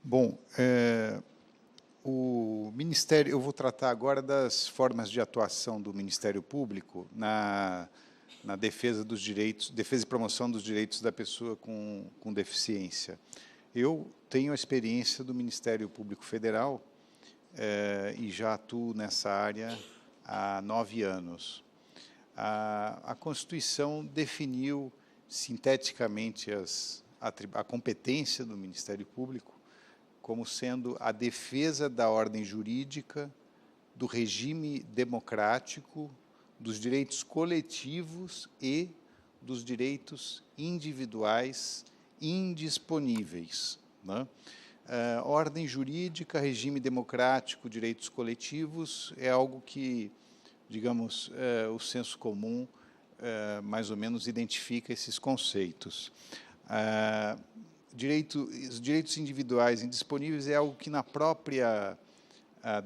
Bom, o Ministério, eu vou tratar agora das formas de atuação do Ministério Público na defesa dos direitos, defesa e promoção dos direitos da pessoa com deficiência. Eu tenho a experiência do Ministério Público Federal e já atuo nessa área há 9 anos. A Constituição definiu sinteticamente a competência do Ministério Público como sendo a defesa da ordem jurídica, do regime democrático, dos direitos coletivos e dos direitos individuais indisponíveis, né? Ordem jurídica, regime democrático, direitos coletivos é algo que, digamos, o senso comum mais ou menos identifica esses conceitos. Os direitos individuais indisponíveis é algo que na própria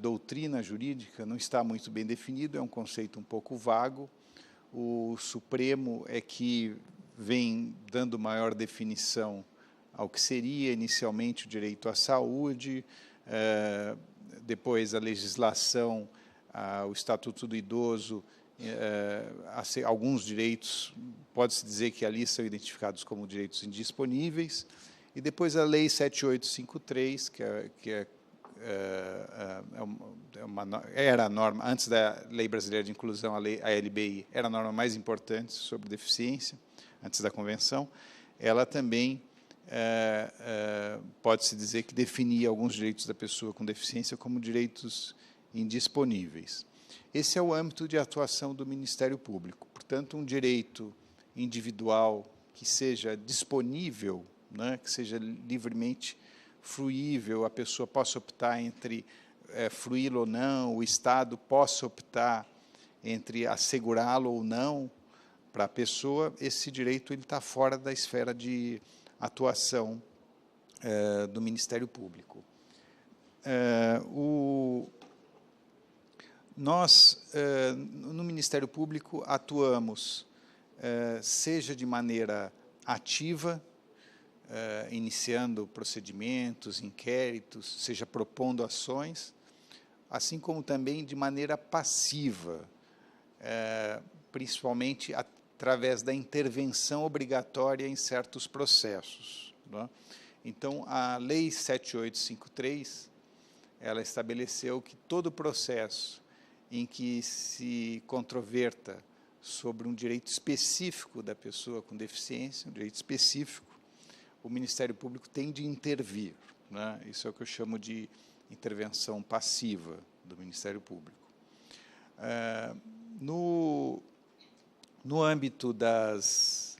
doutrina jurídica não está muito bem definido, é um conceito um pouco vago. O Supremo é que vem dando maior definição ao que seria inicialmente o direito à saúde, depois a legislação, o Estatuto do Idoso, alguns direitos, pode-se dizer que ali são identificados como direitos indisponíveis, e depois a Lei 7853, era a norma, antes da Lei Brasileira de Inclusão, a LBI, era a norma mais importante sobre deficiência, antes da Convenção. Ela também pode-se dizer que definia alguns direitos da pessoa com deficiência como direitos indisponíveis. Esse é o âmbito de atuação do Ministério Público. Portanto, um direito individual que seja disponível, né, que seja livremente fruível, a pessoa possa optar entre fruí-lo ou não, o Estado possa optar entre assegurá-lo ou não para a pessoa, esse direito está fora da esfera de atuação do Ministério Público. Nós, no Ministério Público, atuamos, seja de maneira ativa, iniciando procedimentos, inquéritos, seja propondo ações, assim como também de maneira passiva, principalmente através da intervenção obrigatória em certos processos, né? Então, a Lei 7853, ela estabeleceu que todo processo em que se controverta sobre um direito específico da pessoa com deficiência, um direito específico, o Ministério Público tem de intervir, né? Isso é o que eu chamo de intervenção passiva do Ministério Público. No âmbito das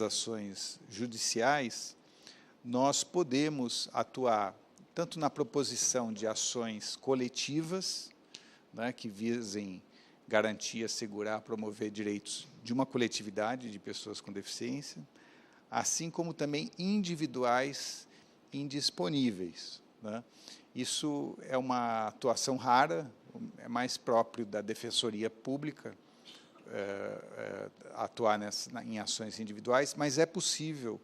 ações judiciais, nós podemos atuar tanto na proposição de ações coletivas, né, que visem garantir, assegurar, promover direitos de uma coletividade de pessoas com deficiência, assim como também individuais indisponíveis, né? Isso é uma atuação rara, é mais próprio da Defensoria Pública atuar em ações individuais, mas é possível,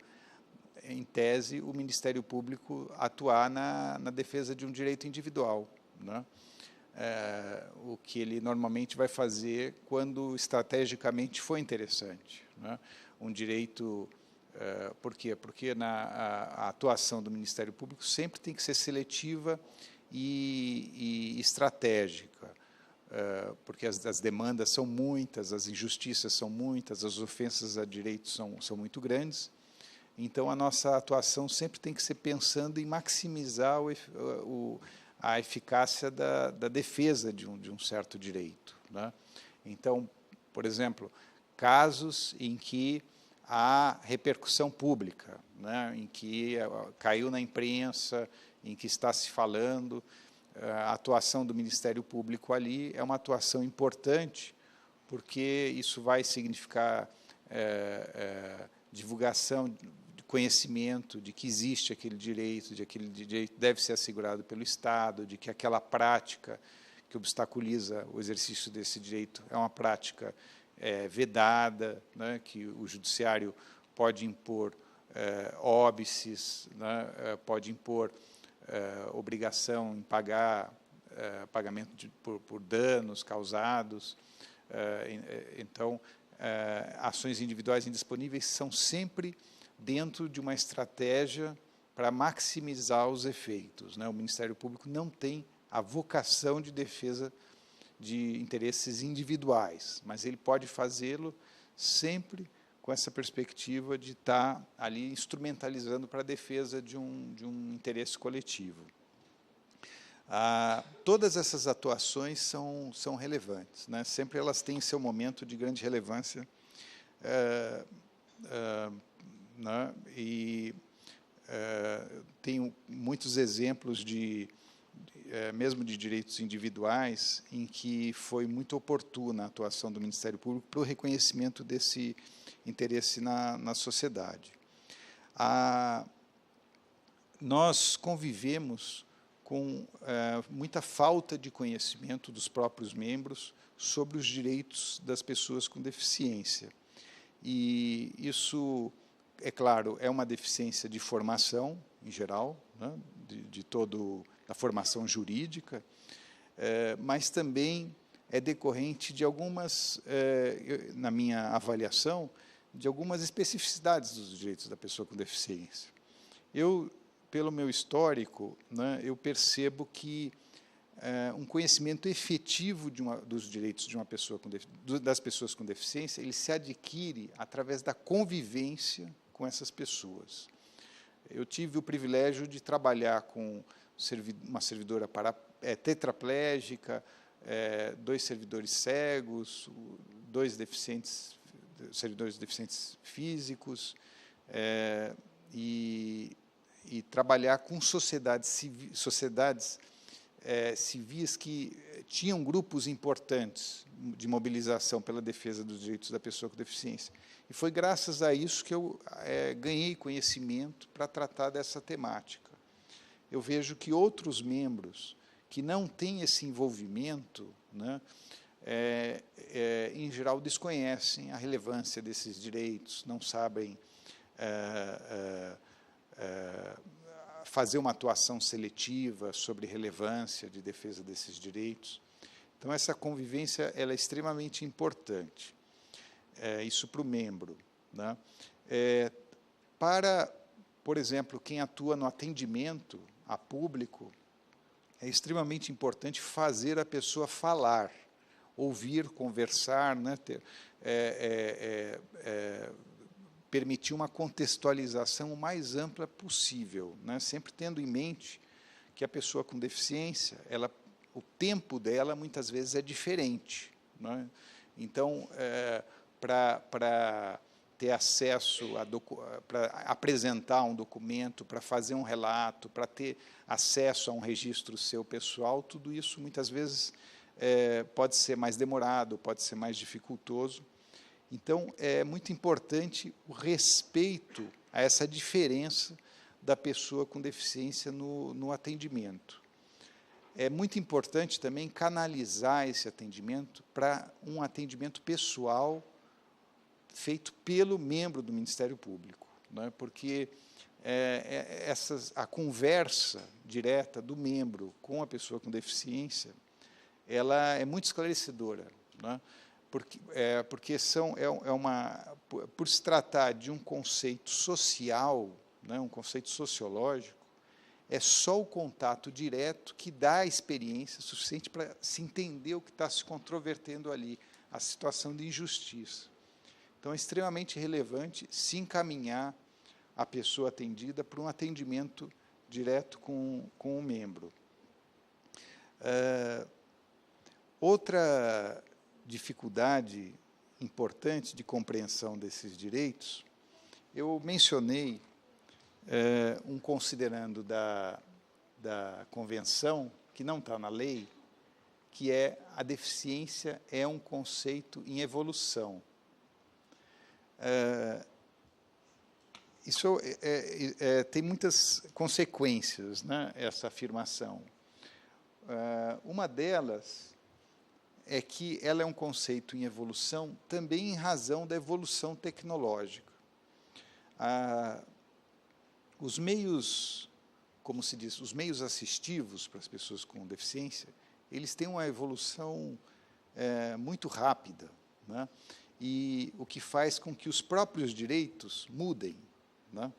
em tese, o Ministério Público atuar na defesa de um direito individual, né? O que ele normalmente vai fazer quando estrategicamente for interessante, né? Um direito... Por quê? Porque a atuação do Ministério Público sempre tem que ser seletiva e estratégica, porque as demandas são muitas, as injustiças são muitas, as ofensas a direitos são muito grandes. Então, a nossa atuação sempre tem que ser pensando em maximizar a eficácia da defesa de um certo direito, né? Então, por exemplo, casos em que há repercussão pública, né, em que caiu na imprensa, em que está se falando, a atuação do Ministério Público ali é uma atuação importante, porque isso vai significar divulgação de conhecimento de que existe aquele direito, de que aquele direito deve ser assegurado pelo Estado, de que aquela prática que obstaculiza o exercício desse direito é uma prática vedada, né, que o judiciário pode impor óbices, né, pode impor obrigação em pagar pagamento por danos causados. Então, ações individuais indisponíveis são sempre dentro de uma estratégia para maximizar os efeitos, né? O Ministério Público não tem a vocação de defesa de interesses individuais, mas ele pode fazê-lo sempre com essa perspectiva de estar ali instrumentalizando para a defesa de um interesse coletivo. Todas essas atuações são relevantes, né? Sempre elas têm seu momento de grande relevância, né? E tenho muitos exemplos mesmo de direitos individuais, em que foi muito oportuna a atuação do Ministério Público para o reconhecimento desse interesse na sociedade. Nós convivemos com muita falta de conhecimento dos próprios membros sobre os direitos das pessoas com deficiência. E isso, é claro, é uma deficiência de formação, em geral, né, da formação jurídica, mas também é decorrente de algumas, na minha avaliação, de algumas especificidades dos direitos da pessoa com deficiência. Pelo meu histórico, né, eu percebo que um conhecimento efetivo dos direitos de uma pessoa das pessoas com deficiência, ele se adquire através da convivência com essas pessoas. Eu tive o privilégio de trabalhar com uma servidora tetraplégica, 2 servidores cegos, 2 servidores deficientes físicos, e trabalhar com sociedades civis que tinham grupos importantes de mobilização pela defesa dos direitos da pessoa com deficiência. E foi graças a isso que eu ganhei conhecimento para tratar dessa temática. Eu vejo que outros membros que não têm esse envolvimento, né, em geral, desconhecem a relevância desses direitos, não sabem fazer uma atuação seletiva sobre relevância de defesa desses direitos. Então, essa convivência ela é extremamente importante, isso para o membro, né? Para, por exemplo, quem atua no atendimento a público, é extremamente importante fazer a pessoa falar, ouvir, conversar, né? Permitir uma contextualização o mais ampla possível, né? Sempre tendo em mente que a pessoa com deficiência, o tempo dela muitas vezes é diferente, né? Então, para ter acesso para apresentar um documento, para fazer um relato, para ter acesso a um registro seu pessoal, tudo isso muitas vezes pode ser mais demorado, pode ser mais dificultoso. Então, é muito importante o respeito a essa diferença da pessoa com deficiência no atendimento. É muito importante também canalizar esse atendimento para um atendimento pessoal feito pelo membro do Ministério Público, né? Porque a conversa direta do membro com a pessoa com deficiência, ela é muito esclarecedora, né? Porque por se tratar de um conceito social, né, um conceito sociológico, é só o contato direto que dá a experiência suficiente para se entender o que está se controvertendo ali, a situação de injustiça. Então, é extremamente relevante se encaminhar a pessoa atendida para um atendimento direto com o membro. Outra dificuldade importante de compreensão desses direitos, eu mencionei um considerando da Convenção, que não está na lei, que a deficiência é um conceito em evolução. Isso tem muitas consequências, né, essa afirmação. Uma delas é que ela é um conceito em evolução também em razão da evolução tecnológica. Os meios como se diz, os meios assistivos para as pessoas com deficiência, eles têm uma evolução muito rápida, né? E o que faz com que os próprios direitos mudem, né?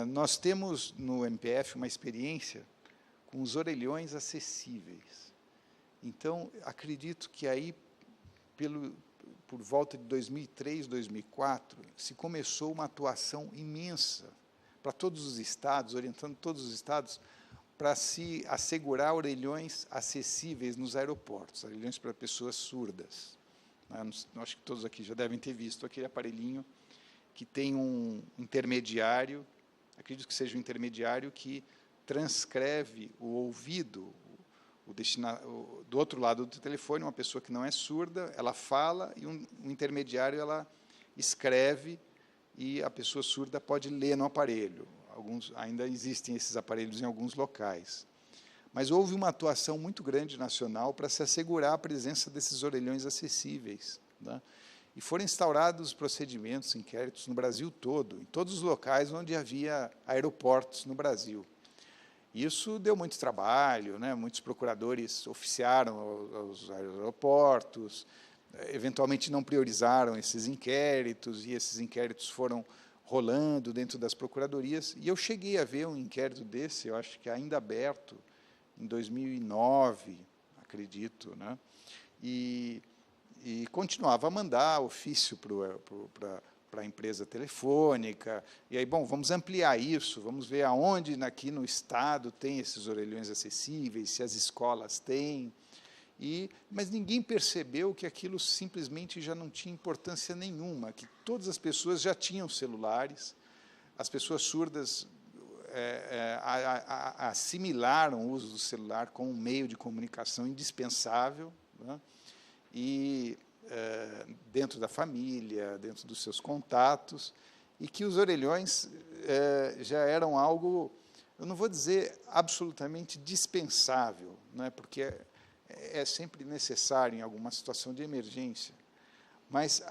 Nós temos no MPF uma experiência com os orelhões acessíveis. Então, acredito que aí, por volta de 2003, 2004, se começou uma atuação imensa para todos os estados, orientando todos os estados, para se assegurar orelhões acessíveis nos aeroportos, orelhões para pessoas surdas. Acho que todos aqui já devem ter visto aquele aparelhinho que tem um intermediário, acredito que seja um intermediário que transcreve o ouvido, do outro lado do telefone, uma pessoa que não é surda, ela fala, e um intermediário ela escreve, e a pessoa surda pode ler no aparelho. Ainda existem esses aparelhos em alguns locais. Mas houve uma atuação muito grande nacional para se assegurar a presença desses orelhões acessíveis, né? E foram instaurados procedimentos, inquéritos no Brasil todo, em todos os locais onde havia aeroportos no Brasil. Isso deu muito trabalho, né? Muitos procuradores oficiaram aos aeroportos, eventualmente não priorizaram esses inquéritos, e esses inquéritos foram rolando dentro das procuradorias. E eu cheguei a ver um inquérito desse, eu acho que ainda aberto, em 2009, acredito, né? E continuava a mandar ofício para a empresa telefônica, e aí, bom, vamos ampliar isso, vamos ver aonde aqui no estado tem esses orelhões acessíveis, se as escolas têm, mas ninguém percebeu que aquilo simplesmente já não tinha importância nenhuma, que todas as pessoas já tinham celulares, as pessoas surdas assimilaram o uso do celular como um meio de comunicação indispensável, né? E dentro da família, dentro dos seus contatos, e que os orelhões já eram algo, eu não vou dizer absolutamente dispensável, né? Porque é sempre necessário em alguma situação de emergência, mas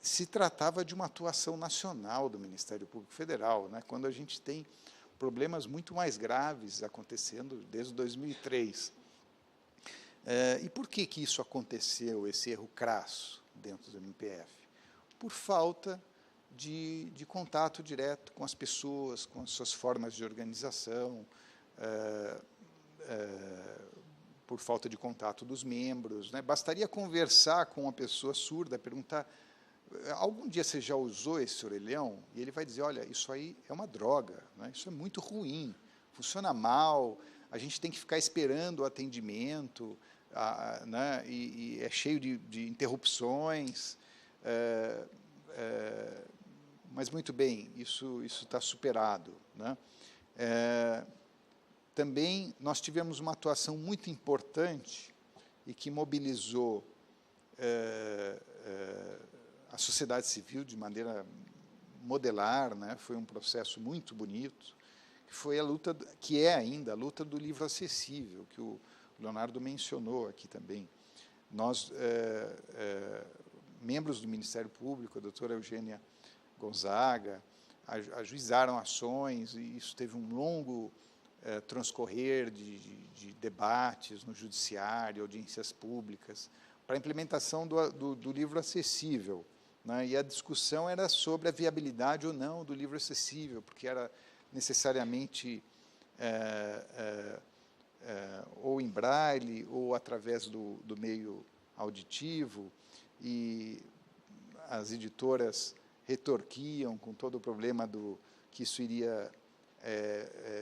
se tratava de uma atuação nacional do Ministério Público Federal, né? Quando a gente tem problemas muito mais graves acontecendo desde 2003. E por que isso aconteceu, esse erro crasso dentro do MPF? Por falta de contato direto com as pessoas, com as suas formas de organização, por falta de contato dos membros, né? Bastaria conversar com uma pessoa surda, perguntar, algum dia você já usou esse orelhão? E ele vai dizer, olha, isso aí é uma droga, né? Isso é muito ruim, funciona mal, a gente tem que ficar esperando o atendimento, né? E é cheio de interrupções, mas muito bem, isso está superado, né? Também nós tivemos uma atuação muito importante e que mobilizou a sociedade civil de maneira modelar, né? Foi um processo muito bonito, que foi a luta, que é ainda a luta do livro acessível, que o Leonardo mencionou aqui também. Nós, membros do Ministério Público, a doutora Eugênia Gonzaga, ajuizaram ações, e isso teve um longo transcorrer de debates no judiciário, audiências públicas, para a implementação do livro acessível, né? E a discussão era sobre a viabilidade ou não do livro acessível, porque era necessariamente ou em braille, ou através do meio auditivo, e as editoras retorquiam com todo o problema que isso iria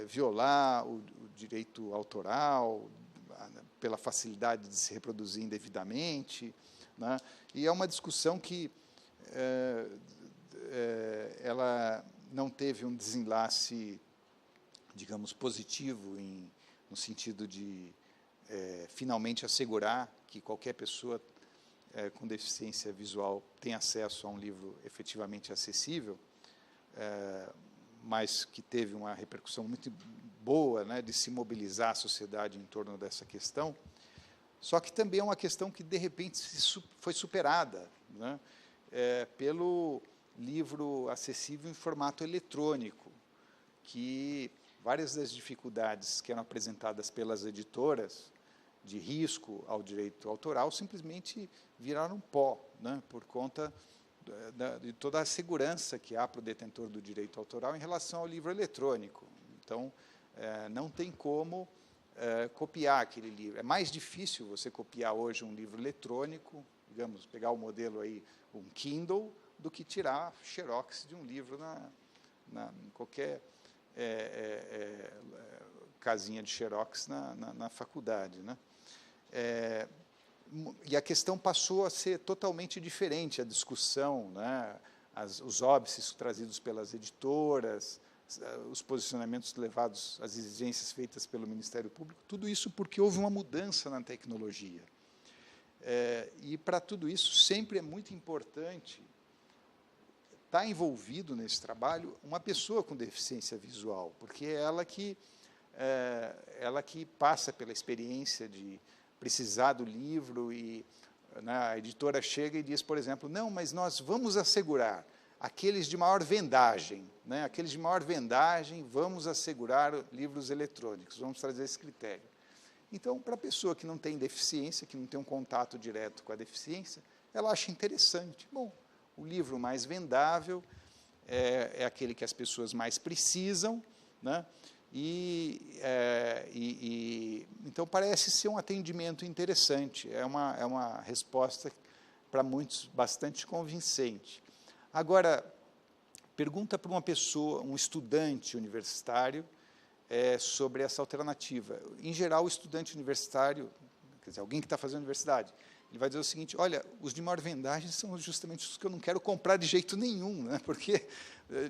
violar o direito autoral, pela facilidade de se reproduzir indevidamente, né? E é uma discussão que ela não teve um desenlace, digamos, positivo, no sentido de finalmente assegurar que qualquer pessoa com deficiência visual tem acesso a um livro efetivamente acessível, mas que teve uma repercussão muito boa, né, de se mobilizar a sociedade em torno dessa questão. Só que também é uma questão que, de repente, foi superada, né, pelo livro acessível em formato eletrônico, que várias das dificuldades que eram apresentadas pelas editoras, de risco ao direito autoral, simplesmente viraram pó, né, por conta de toda a segurança que há para o detentor do direito autoral em relação ao livro eletrônico. Então, não tem como copiar aquele livro. É mais difícil você copiar hoje um livro eletrônico, digamos, pegar o modelo aí, um Kindle, do que tirar xerox de um livro em qualquer casinha de xerox na faculdade, né? E a questão passou a ser totalmente diferente, a discussão, né? Os óbices trazidos pelas editoras, os posicionamentos levados, as exigências feitas pelo Ministério Público, tudo isso porque houve uma mudança na tecnologia. E, para tudo isso, sempre é muito importante estar envolvido nesse trabalho uma pessoa com deficiência visual, porque é ela que passa pela experiência de precisar do livro e, né, a editora chega e diz, por exemplo, não, mas nós vamos assegurar aqueles de maior vendagem, né, aqueles de maior vendagem, vamos assegurar livros eletrônicos, vamos trazer esse critério. Então, para a pessoa que não tem deficiência, que não tem um contato direto com a deficiência, ela acha interessante. Bom, o livro mais vendável é aquele que as pessoas mais precisam, né? Então, parece ser um atendimento interessante, é uma resposta, para muitos, bastante convincente. Agora, pergunta para uma pessoa, um estudante universitário, sobre essa alternativa. Em geral, o estudante universitário, quer dizer, alguém que está fazendo universidade, ele vai dizer o seguinte, olha, os de maior vendagem são justamente os que eu não quero comprar de jeito nenhum, né? Porque,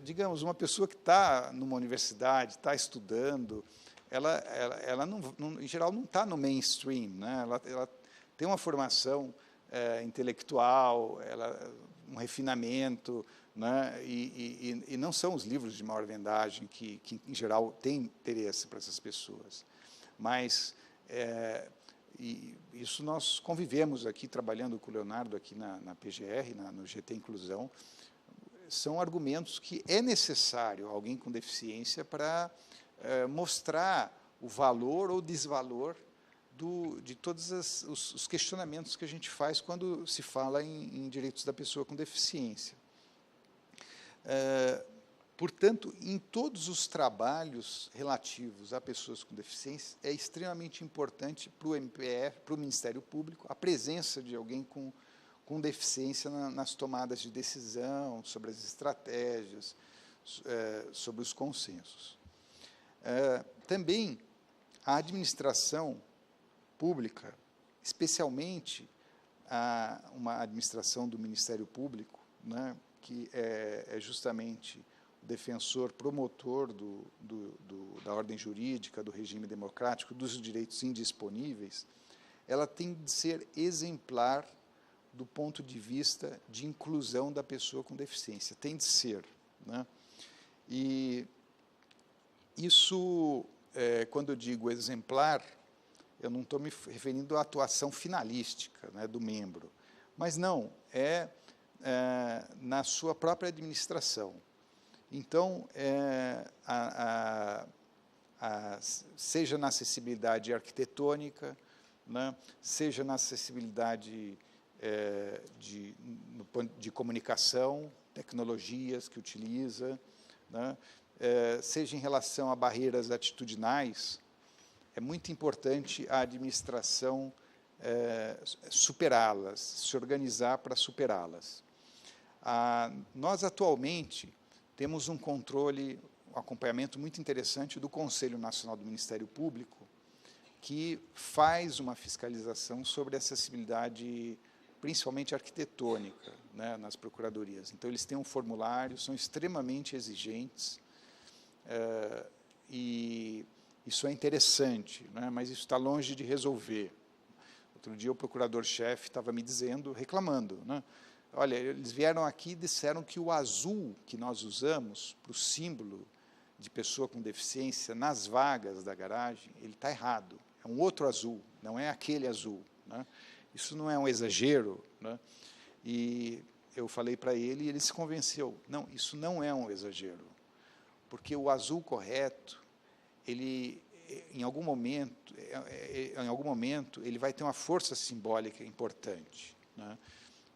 digamos, uma pessoa que está numa universidade, está estudando, ela não, em geral, não está no mainstream, né? Ela tem uma formação intelectual, um refinamento, né? E não são os livros de maior vendagem que em geral, têm interesse para essas pessoas. Mas e isso nós convivemos aqui, trabalhando com o Leonardo aqui na PGR, no GT Inclusão, são argumentos que é necessário alguém com deficiência para mostrar o valor ou desvalor de todos os questionamentos que a gente faz quando se fala em direitos da pessoa com deficiência. Portanto, em todos os trabalhos relativos a pessoas com deficiência, é extremamente importante para o MPF, para o Ministério Público, a presença de alguém com deficiência nas tomadas de decisão, sobre as estratégias, sobre os consensos. Também, a administração pública, especialmente uma administração do Ministério Público, né, que é justamente defensor, promotor da ordem jurídica, do regime democrático, dos direitos indisponíveis, ela tem de ser exemplar do ponto de vista de inclusão da pessoa com deficiência, tem de ser, né? E isso, quando eu digo exemplar, eu não estou me referindo à atuação finalística, né, do membro, mas não, na sua própria administração. Então, seja na acessibilidade arquitetônica, né, seja na acessibilidade de comunicação, tecnologias que utiliza, né, seja em relação a barreiras atitudinais, é muito importante a administração superá-las, se organizar para superá-las. Nós, atualmente, temos um controle, um acompanhamento muito interessante do Conselho Nacional do Ministério Público, que faz uma fiscalização sobre a acessibilidade, principalmente arquitetônica, né, nas procuradorias. Então, eles têm um formulário, são extremamente exigentes, e isso é interessante, né, mas isso está longe de resolver. Outro dia, o procurador-chefe estava me dizendo, reclamando, né, olha, eles vieram aqui e disseram que o azul que nós usamos para o símbolo de pessoa com deficiência nas vagas da garagem, ele está errado. É um outro azul, não é aquele azul, né? Isso não é um exagero, né? E eu falei para ele e ele se convenceu. Não, isso não é um exagero, porque o azul correto em algum momento, ele vai ter uma força simbólica importante, né?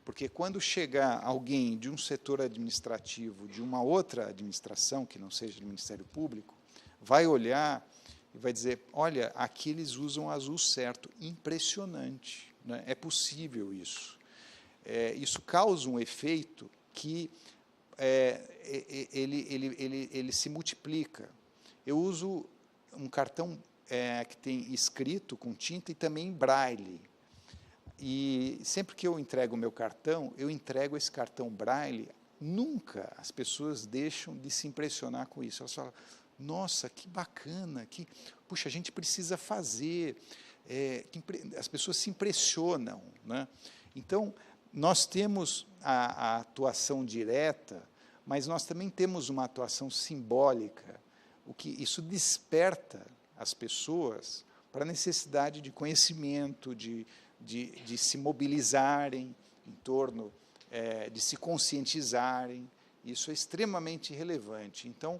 Porque quando chegar alguém de um setor administrativo, de uma outra administração, que não seja do Ministério Público, vai olhar e vai dizer, olha, aqui eles usam azul certo, impressionante, né? É possível isso. Isso causa um efeito que ele se multiplica. Eu uso um cartão que tem escrito com tinta e também em braille. E sempre que eu entrego o meu cartão, eu entrego esse cartão braille, nunca as pessoas deixam de se impressionar com isso. Elas falam, nossa, que bacana, puxa, a gente precisa fazer. As pessoas se impressionam, né? Então, nós temos a atuação direta, mas nós também temos uma atuação simbólica, o que isso desperta as pessoas para a necessidade de conhecimento, de se mobilizarem em torno, de se conscientizarem. Isso é extremamente relevante. Então,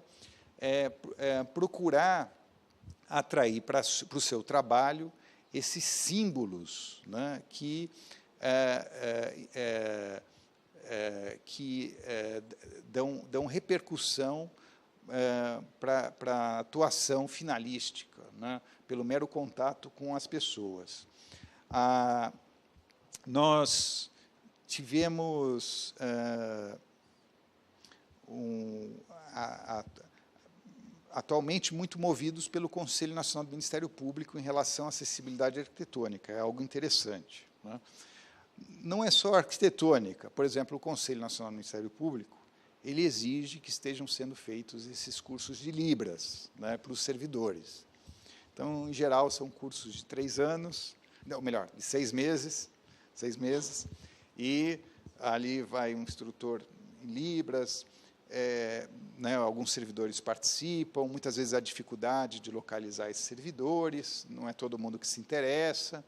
procurar atrair para o seu trabalho esses símbolos, né, que dão repercussão para a atuação finalística, né, pelo mero contato com as pessoas. Nós tivemos atualmente muito movidos pelo Conselho Nacional do Ministério Público em relação à acessibilidade arquitetônica, é algo interessante, né? Não é só arquitetônica, por exemplo, o Conselho Nacional do Ministério Público, ele exige que estejam sendo feitos esses cursos de Libras, né, para os servidores. Então, em geral, são cursos de 3 anos, não, melhor, de 6 meses, e ali vai um instrutor em Libras, né, alguns servidores participam, muitas vezes há dificuldade de localizar esses servidores, não é todo mundo que se interessa,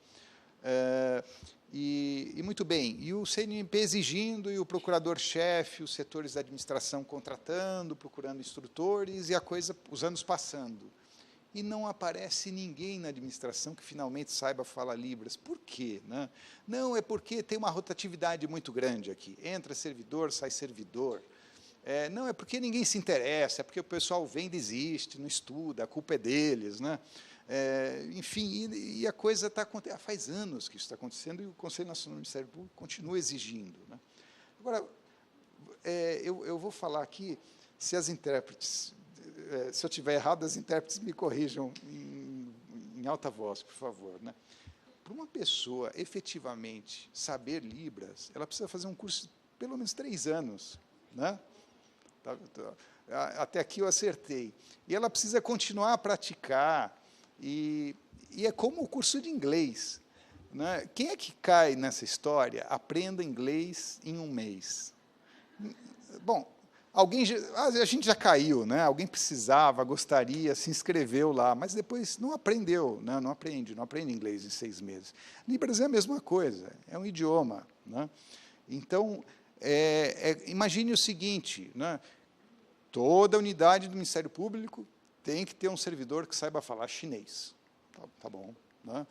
e muito bem, e o CNMP exigindo, e o procurador-chefe, os setores da administração contratando, procurando instrutores, e a coisa, os anos passando. E não aparece ninguém na administração que finalmente saiba falar Libras. Por quê, né? Não, é porque tem uma rotatividade muito grande aqui. Entra servidor, sai servidor. Não, é porque ninguém se interessa, é porque o pessoal vem, desiste, não estuda, a culpa é deles, né? Enfim, e a coisa está acontecendo, faz anos que isso está acontecendo, e o Conselho Nacional do Ministério Público continua exigindo, né? Agora, eu vou falar aqui, se as intérpretes, se eu estiver errado, as intérpretes me corrijam em alta voz, por favor, né? Para uma pessoa efetivamente saber Libras, ela precisa fazer um curso de pelo menos 3 anos, né? Até aqui eu acertei. E ela precisa continuar a praticar, e é como o curso de inglês, né? Quem é que cai nessa história? Aprenda inglês em 1 mês. Bom, a gente já caiu, né? Alguém precisava, gostaria, se inscreveu lá, mas depois não aprendeu, né? Não aprende inglês em 6 meses. Libras é a mesma coisa, é um idioma, né? Então, imagine o seguinte, né? Toda unidade do Ministério Público tem que ter um servidor que saiba falar chinês. Tá bom, né?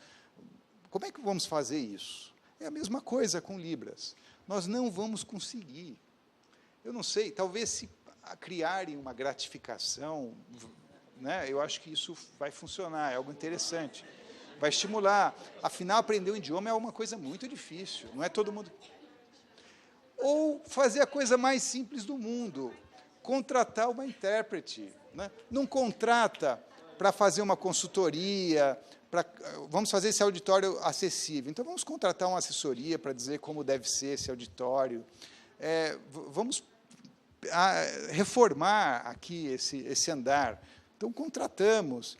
Como é que vamos fazer isso? É a mesma coisa com Libras. Nós não vamos conseguir. Eu não sei, talvez se criarem uma gratificação, né, eu acho que isso vai funcionar, é algo interessante. Vai estimular. Afinal, aprender um idioma é uma coisa muito difícil, não é todo mundo... Ou fazer a coisa mais simples do mundo, contratar uma intérprete, né? Não contrata para fazer uma consultoria, vamos fazer esse auditório acessível. Então, vamos contratar uma assessoria para dizer como deve ser esse auditório. Vamos reformar aqui esse andar. Então, contratamos.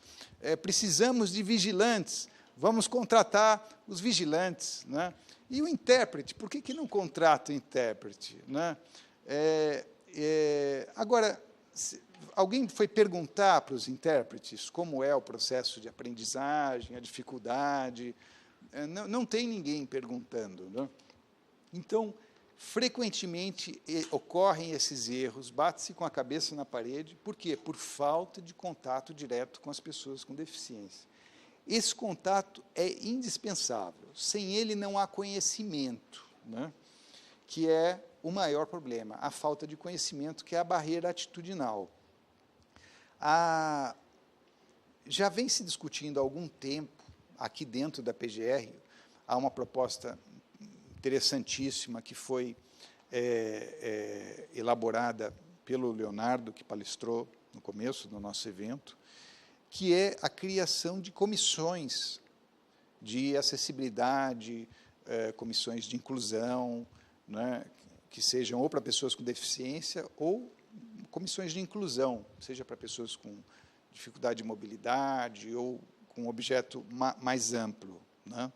Precisamos de vigilantes. Vamos contratar os vigilantes, né? E o intérprete, por que não contrata o intérprete, né? Agora, alguém foi perguntar para os intérpretes como é o processo de aprendizagem, a dificuldade? Não tem ninguém perguntando, né? Então, frequentemente ocorrem esses erros, bate-se com a cabeça na parede. Por quê? Por falta de contato direto com as pessoas com deficiência. Esse contato é indispensável. Sem ele não há conhecimento, né? Que é o maior problema, a falta de conhecimento, que é a barreira atitudinal. Já vem se discutindo há algum tempo, aqui dentro da PGR, há uma proposta interessantíssima que foi elaborada pelo Leonardo, que palestrou no começo do nosso evento, que é a criação de comissões de acessibilidade, comissões de inclusão, né, que sejam ou para pessoas com deficiência ou comissões de inclusão, seja para pessoas com dificuldade de mobilidade ou com um objeto mais amplo, né?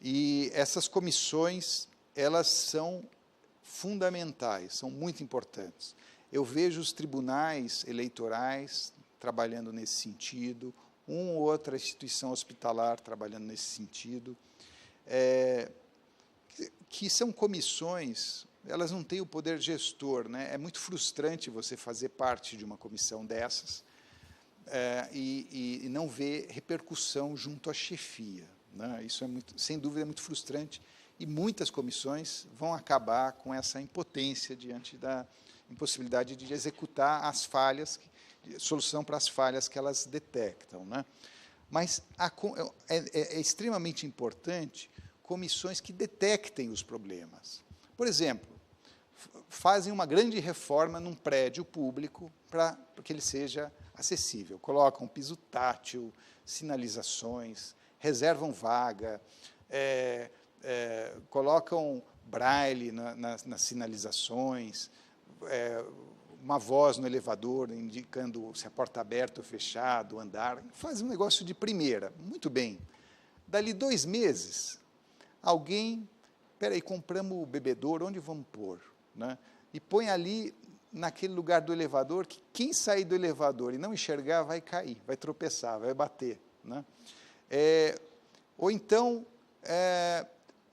E essas comissões, elas são fundamentais, são muito importantes. Eu vejo os tribunais eleitorais trabalhando nesse sentido, uma ou outra instituição hospitalar trabalhando nesse sentido, que são comissões, elas não têm o poder gestor, né? É muito frustrante você fazer parte de uma comissão dessas e não ver repercussão junto à chefia, né? Isso sem dúvida, é muito frustrante, e muitas comissões vão acabar com essa impotência diante da impossibilidade de executar as falhas, solução para as falhas que elas detectam, né? Mas é extremamente importante comissões que detectem os problemas. Por exemplo, fazem uma grande reforma num prédio público para que ele seja acessível. Colocam piso tátil, sinalizações, reservam vaga, colocam braille nas sinalizações, uma voz no elevador indicando se a porta aberta ou fechada, o andar. Fazem um negócio de primeira, muito bem. Dali 2 meses, alguém, espera aí, compramos o bebedouro, onde vamos pôr? Né? E põe ali, naquele lugar do elevador, que quem sair do elevador e não enxergar vai cair, vai tropeçar, vai bater, né? Ou então,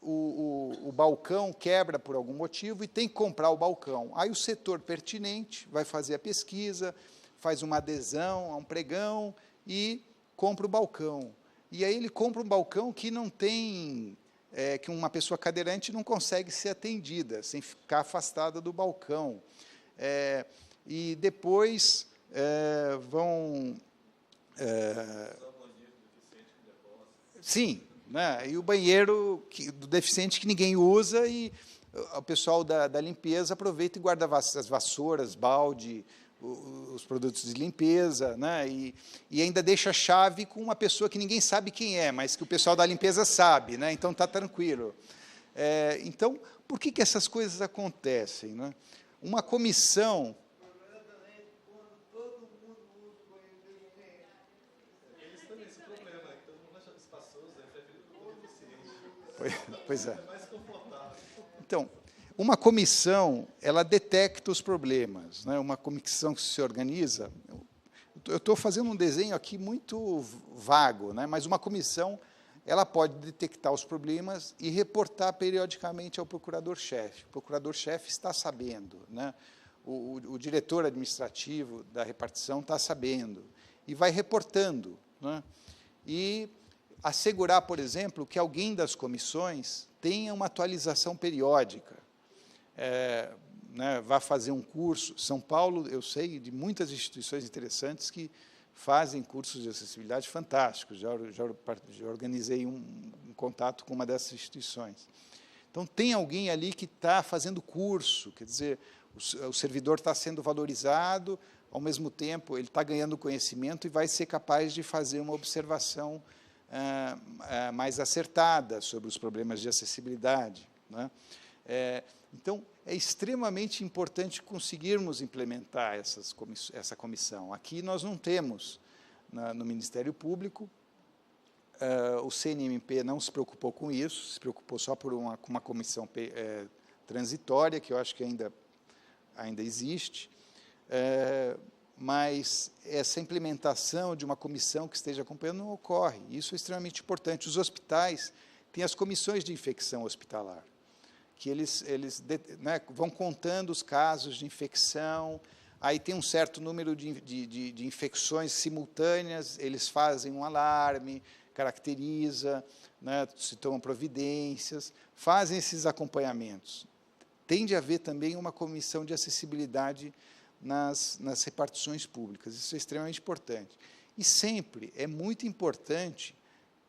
o balcão quebra por algum motivo e tem que comprar o balcão. Aí o setor pertinente vai fazer a pesquisa, faz uma adesão a um pregão e compra o balcão. E aí ele compra um balcão que não tem... que uma pessoa cadeirante não consegue ser atendida, sem ficar afastada do balcão. E depois vão... sim, né? E o banheiro do deficiente que ninguém usa, e o pessoal da limpeza aproveita e guarda as vassouras, balde, os produtos de limpeza, né? E ainda deixa a chave com uma pessoa que ninguém sabe quem é, mas que o pessoal da limpeza sabe, né? Então está tranquilo. Então, por que essas coisas acontecem, né? Uma comissão... Pois é. Então, uma comissão, ela detecta os problemas, né? Uma comissão que se organiza... Eu estou fazendo um desenho aqui muito vago, né? Mas uma comissão, ela pode detectar os problemas e reportar periodicamente ao procurador-chefe. O procurador-chefe está sabendo, né? O diretor administrativo da repartição está sabendo, e vai reportando, né? E assegurar, por exemplo, que alguém das comissões tenha uma atualização periódica, né, vá fazer um curso. São Paulo, eu sei de muitas instituições interessantes que fazem cursos de acessibilidade fantásticos, já organizei um contato com uma dessas instituições. Então, tem alguém ali que está fazendo curso, quer dizer, o servidor está sendo valorizado, ao mesmo tempo, ele está ganhando conhecimento e vai ser capaz de fazer uma observação mais acertada sobre os problemas de acessibilidade, né? Então, é extremamente importante conseguirmos implementar essa comissão. Aqui nós não temos, no Ministério Público, o CNMP não se preocupou com isso, se preocupou só com uma comissão transitória, que eu acho que ainda existe, mas essa implementação de uma comissão que esteja acompanhando não ocorre. Isso é extremamente importante. Os hospitais têm as comissões de infecção hospitalar, que eles né, vão contando os casos de infecção, aí tem um certo número de infecções simultâneas, eles fazem um alarme, caracteriza, né, se tomam providências, fazem esses acompanhamentos. Tem de haver também uma comissão de acessibilidade nas repartições públicas, isso é extremamente importante. E sempre é muito importante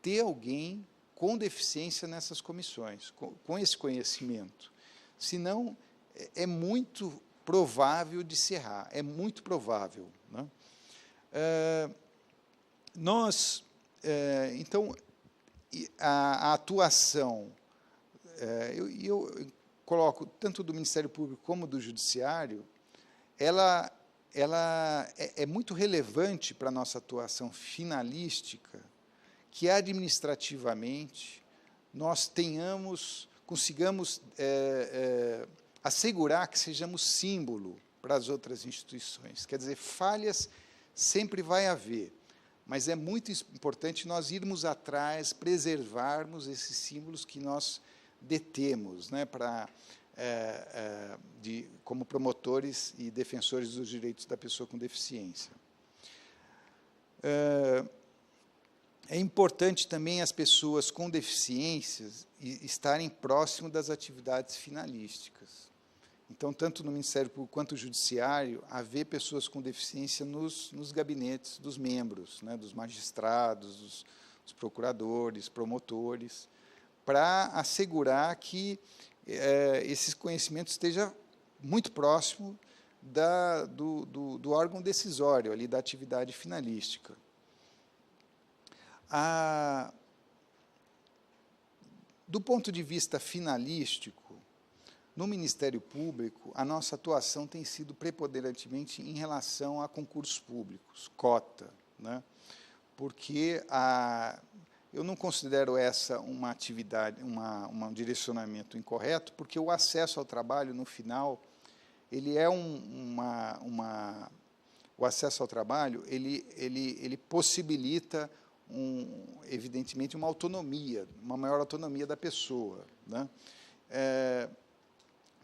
ter alguém com deficiência nessas comissões, com esse conhecimento. Senão, é muito provável de se errar, é muito provável. Né? Então, a atuação, eu coloco tanto do Ministério Público como do Judiciário, ela é muito relevante para a nossa atuação finalística, que administrativamente nós consigamos assegurar que sejamos símbolo para as outras instituições. Quer dizer, falhas sempre vai haver, mas é muito importante nós irmos atrás, preservarmos esses símbolos que nós detemos, né, como promotores e defensores dos direitos da pessoa com deficiência. É importante também as pessoas com deficiências estarem próximo das atividades finalísticas. Então, tanto no Ministério Público quanto no Judiciário, haver pessoas com deficiência nos gabinetes dos membros, né, dos magistrados, dos procuradores, promotores, para assegurar que esse conhecimento esteja muito próximo do órgão decisório, ali, da atividade finalística. Do ponto de vista finalístico, no Ministério Público, a nossa atuação tem sido preponderantemente em relação a concursos públicos, cota, né? Porque eu não considero essa uma atividade, um direcionamento incorreto, porque o acesso ao trabalho, no final, ele é o acesso ao trabalho, ele possibilita evidentemente, uma autonomia, uma maior autonomia da pessoa, né?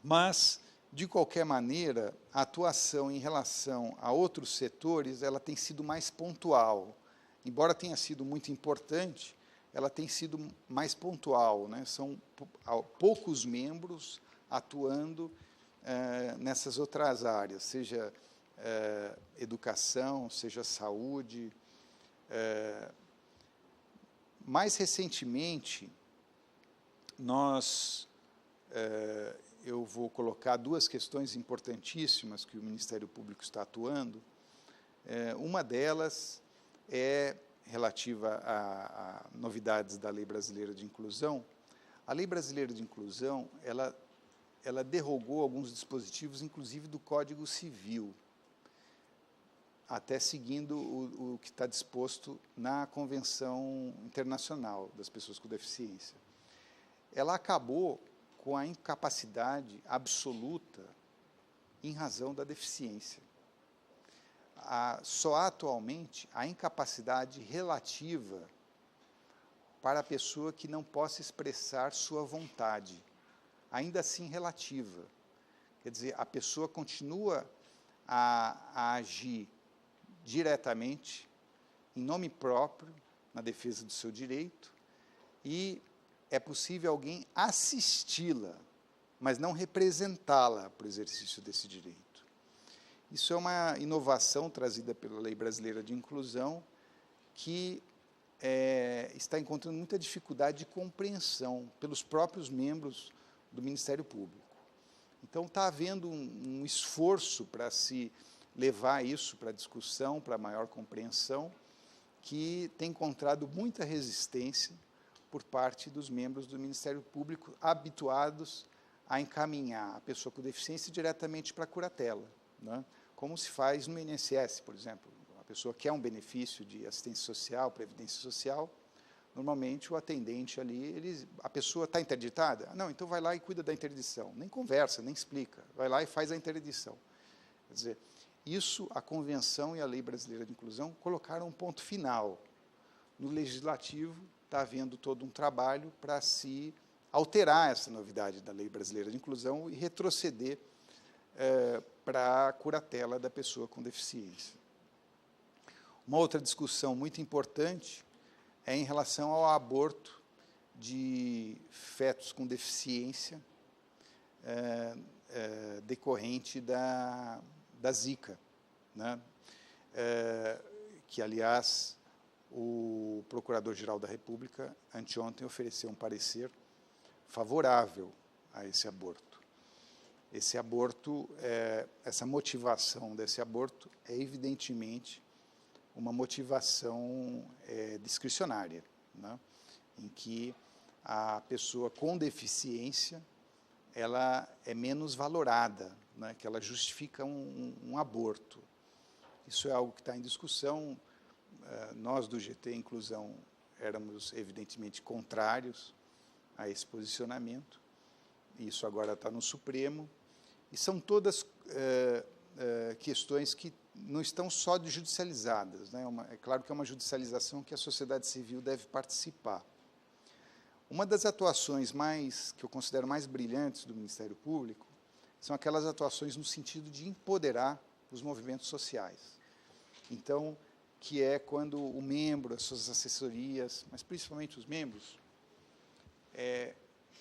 Mas, de qualquer maneira, a atuação em relação a outros setores, ela tem sido mais pontual. Embora tenha sido muito importante, ela tem sido mais pontual, né? São poucos membros atuando nessas outras áreas, seja educação, seja saúde. Mais recentemente, eu vou colocar duas questões importantíssimas que o Ministério Público está atuando. Uma delas é relativa a novidades da Lei Brasileira de Inclusão. A Lei Brasileira de Inclusão, ela derrogou alguns dispositivos, inclusive do Código Civil, até seguindo o que está disposto na Convenção Internacional das Pessoas com Deficiência. Ela acabou com a incapacidade absoluta em razão da deficiência. Só há atualmente a incapacidade relativa para a pessoa que não possa expressar sua vontade, ainda assim relativa. Quer dizer, a pessoa continua a agir diretamente, em nome próprio, na defesa do seu direito, e é possível alguém assisti-la, mas não representá-la para o exercício desse direito. Isso é uma inovação trazida pela Lei Brasileira de Inclusão, que está encontrando muita dificuldade de compreensão pelos próprios membros do Ministério Público. Então, está havendo um esforço para se levar isso para a discussão, para a maior compreensão, que tem encontrado muita resistência por parte dos membros do Ministério Público, habituados a encaminhar a pessoa com deficiência diretamente para a curatela, né? Como se faz no INSS, por exemplo. A pessoa quer um benefício de assistência social, previdência social, normalmente o atendente ali, a pessoa está interditada? Não, então vai lá e cuida da interdição. Nem conversa, nem explica. Vai lá e faz a interdição. Quer dizer, isso, a Convenção e a Lei Brasileira de Inclusão colocaram um ponto final. No Legislativo, está havendo todo um trabalho para se alterar essa novidade da Lei Brasileira de Inclusão e retroceder para a curatela da pessoa com deficiência. Uma outra discussão muito importante é em relação ao aborto de fetos com deficiência decorrente da Zika, né? Que, aliás, o Procurador-Geral da República, anteontem, ofereceu um parecer favorável a esse aborto. Esse aborto, essa motivação desse aborto é, evidentemente, uma motivação discricionária, né? Em que a pessoa com deficiência ela é menos valorada, né? Que ela justifica um aborto. Isso é algo que está em discussão. Nós, do GT Inclusão, éramos, evidentemente, contrários a esse posicionamento. Isso agora está no Supremo. E são todas questões que não estão só judicializadas, né? É claro que é uma judicialização que a sociedade civil deve participar. Uma das atuações que eu considero mais brilhantes do Ministério Público são aquelas atuações no sentido de empoderar os movimentos sociais. Então, que é quando o membro, as suas assessorias, mas principalmente os membros,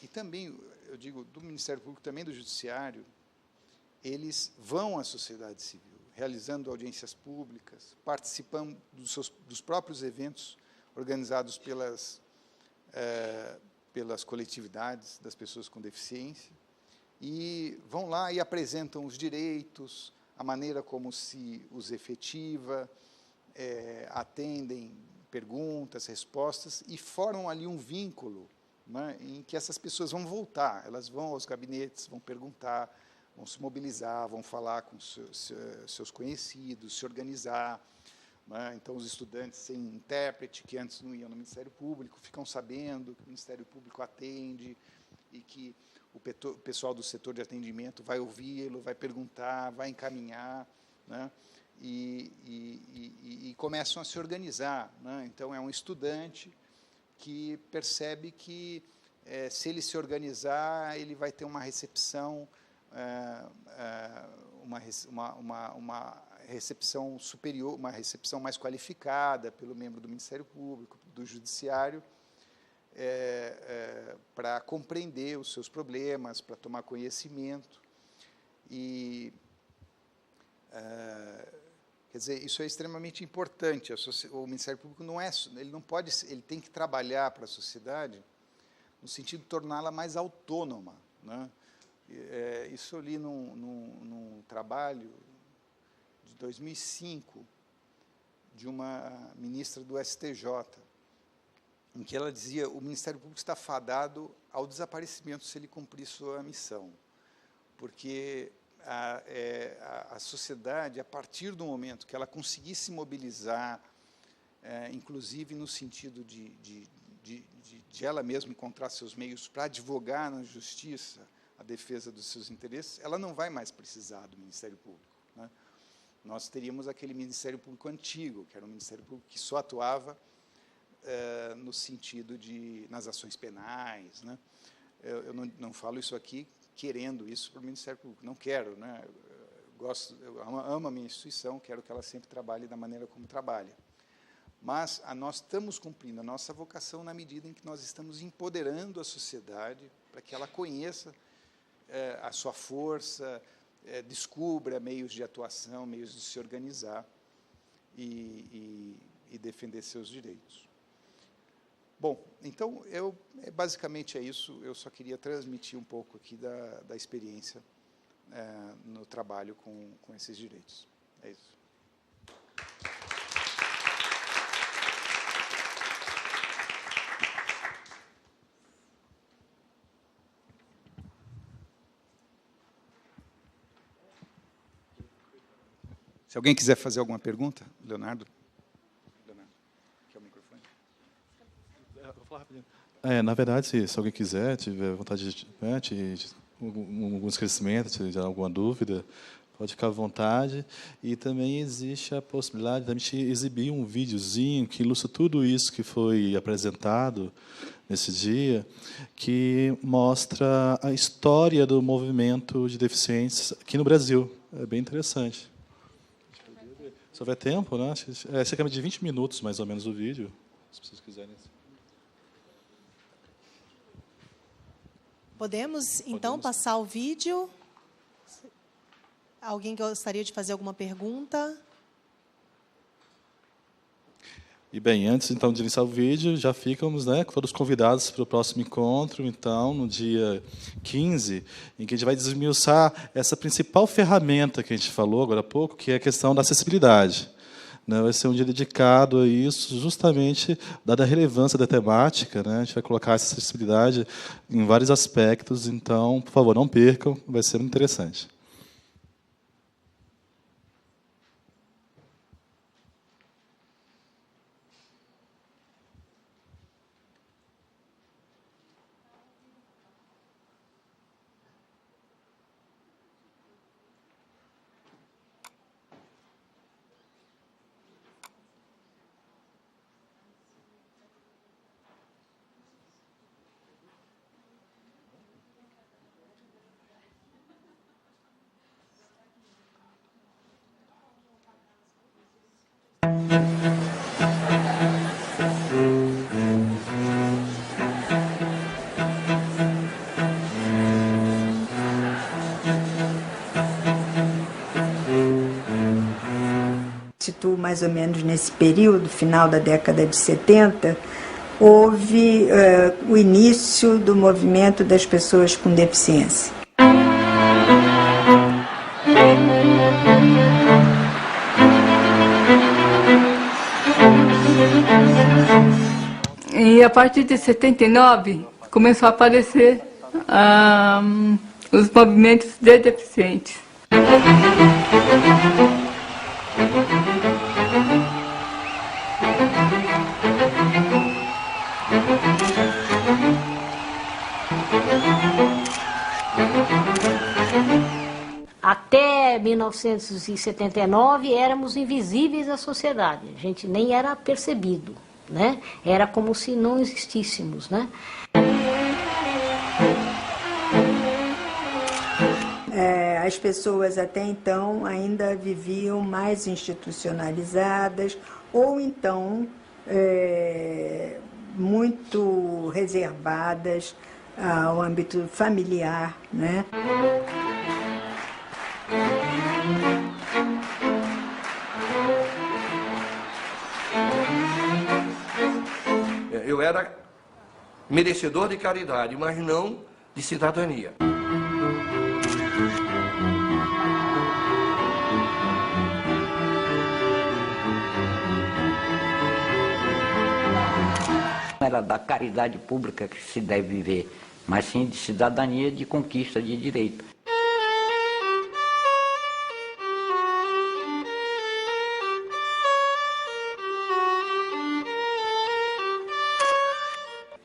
e também, eu digo, do Ministério Público, também do Judiciário, eles vão à sociedade civil, realizando audiências públicas, participando dos próprios eventos organizados pelas coletividades das pessoas com deficiência, e vão lá e apresentam os direitos, a maneira como se os efetiva, atendem perguntas, respostas, e formam ali um vínculo, né, em que essas pessoas vão voltar, elas vão aos gabinetes, vão perguntar, vão se mobilizar, vão falar com seus conhecidos, se organizar, né? Então, os estudantes sem intérprete, que antes não iam no Ministério Público, ficam sabendo que o Ministério Público atende e que o pessoal do setor de atendimento vai ouvi-lo, vai perguntar, vai encaminhar, né? E começam a se organizar, né? Então, é um estudante que percebe que, se ele se organizar, ele vai ter uma recepção, uma recepção superior, uma recepção mais qualificada pelo membro do Ministério Público, do Judiciário, para compreender os seus problemas, para tomar conhecimento. E, quer dizer, isso é extremamente importante. O Ministério Público ele tem que trabalhar para a sociedade no sentido de torná-la mais autônoma, né? Isso eu li num trabalho de 2005, de uma ministra do STJ, em que ela dizia que o Ministério Público está fadado ao desaparecimento se ele cumprir sua missão, porque a sociedade, a partir do momento que ela conseguir se mobilizar, inclusive no sentido de ela mesma encontrar seus meios para advogar na justiça a defesa dos seus interesses, ela não vai mais precisar do Ministério Público, né? Nós teríamos aquele Ministério Público antigo, que era um Ministério Público que só atuava no sentido nas ações penais, né? Eu não falo isso aqui querendo isso para o Ministério Público, não quero, né? Eu amo a minha instituição, quero que ela sempre trabalhe da maneira como trabalha. Mas nós estamos cumprindo a nossa vocação na medida em que nós estamos empoderando a sociedade para que ela conheça a sua força, descubra meios de atuação, meios de se organizar e defender seus direitos. Bom, então, basicamente é isso. Eu só queria transmitir um pouco aqui da experiência no trabalho com esses direitos. É isso. Se alguém quiser fazer alguma pergunta, Leonardo, quer o microfone? Eu vou falar rapidinho. Na verdade, se alguém quiser, tiver vontade de algum esclarecimento, se tiver alguma dúvida, pode ficar à vontade. E também existe a possibilidade de a gente exibir um videozinho que ilustra tudo isso que foi apresentado nesse dia, que mostra a história do movimento de deficientes aqui no Brasil. É bem interessante. Se houver tempo, né? É cerca de 20 minutos, mais ou menos, o vídeo, se vocês quiserem. Podemos, então, passar o vídeo? Alguém gostaria de fazer alguma pergunta? E, bem, antes, então, de iniciar o vídeo, já ficamos, né, todos convidados para o próximo encontro, então, no dia 15, em que a gente vai desmiuçar essa principal ferramenta que a gente falou agora há pouco, que é a questão da acessibilidade. Vai ser um dia dedicado a isso, justamente dada a relevância da temática, né? A gente vai colocar essa acessibilidade em vários aspectos, então, por favor, não percam, vai ser muito interessante. Mais ou menos nesse período, final da década de 70, houve o início do movimento das pessoas com deficiência. E a partir de 79, começou a aparecer os movimentos de deficientes. Até 1979 éramos invisíveis à sociedade, a gente nem era percebido, né? Era como se não existíssemos, né? As pessoas até então ainda viviam mais institucionalizadas ou então muito reservadas ao âmbito familiar, né? Eu era merecedor de caridade, mas não de cidadania. Não era da caridade pública que se deve viver, mas sim de cidadania, de conquista de direito.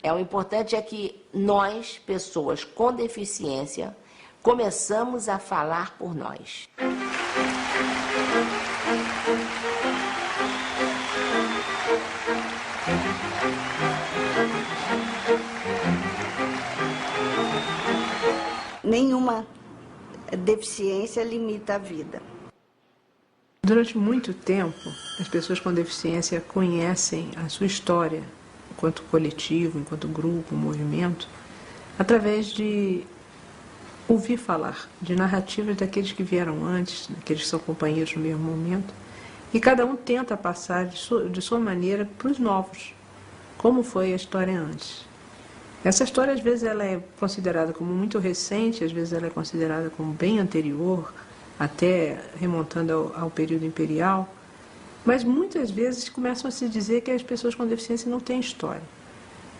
O importante é que nós, pessoas com deficiência, começamos a falar por nós. Nenhuma deficiência limita a vida. Durante muito tempo, as pessoas com deficiência conhecem a sua história, enquanto coletivo, enquanto grupo, movimento, através de ouvir falar, de narrativas daqueles que vieram antes, daqueles que são companheiros no mesmo momento, e cada um tenta passar de sua maneira para os novos, como foi a história antes. Essa história, às vezes, ela é considerada como muito recente, às vezes ela é considerada como bem anterior, até remontando ao período imperial, mas muitas vezes começam a se dizer que as pessoas com deficiência não têm história.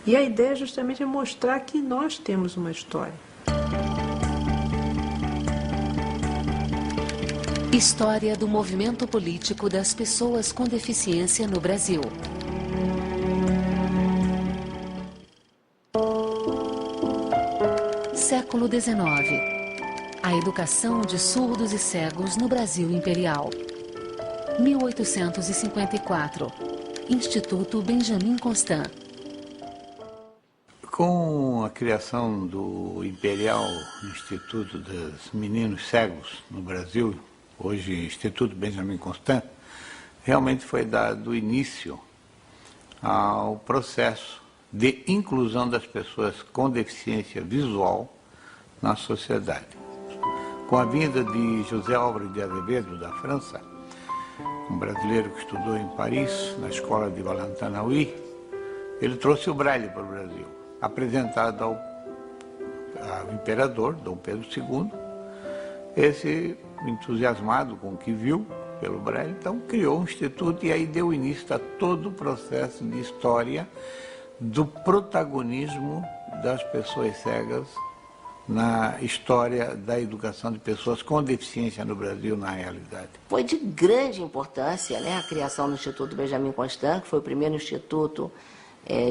E a ideia justamente é mostrar que nós temos uma história. História do movimento político das pessoas com deficiência no Brasil. Século XIX. A educação de surdos e cegos no Brasil Imperial. 1854. Instituto Benjamin Constant. Com a criação do Imperial Instituto dos Meninos Cegos no Brasil, hoje Instituto Benjamin Constant, realmente foi dado início ao processo de inclusão das pessoas com deficiência visual na sociedade. Com a vinda de José Álvares de Azevedo, da França, um brasileiro que estudou em Paris, na escola de Valentanaui, ele trouxe o braille para o Brasil, apresentado ao imperador, Dom Pedro II. Esse, entusiasmado com o que viu pelo braille, então criou um instituto e aí deu início a todo o processo de história do protagonismo das pessoas cegas na história da educação de pessoas com deficiência no Brasil, na realidade. Foi de grande importância, né, a criação do Instituto Benjamin Constant, que foi o primeiro instituto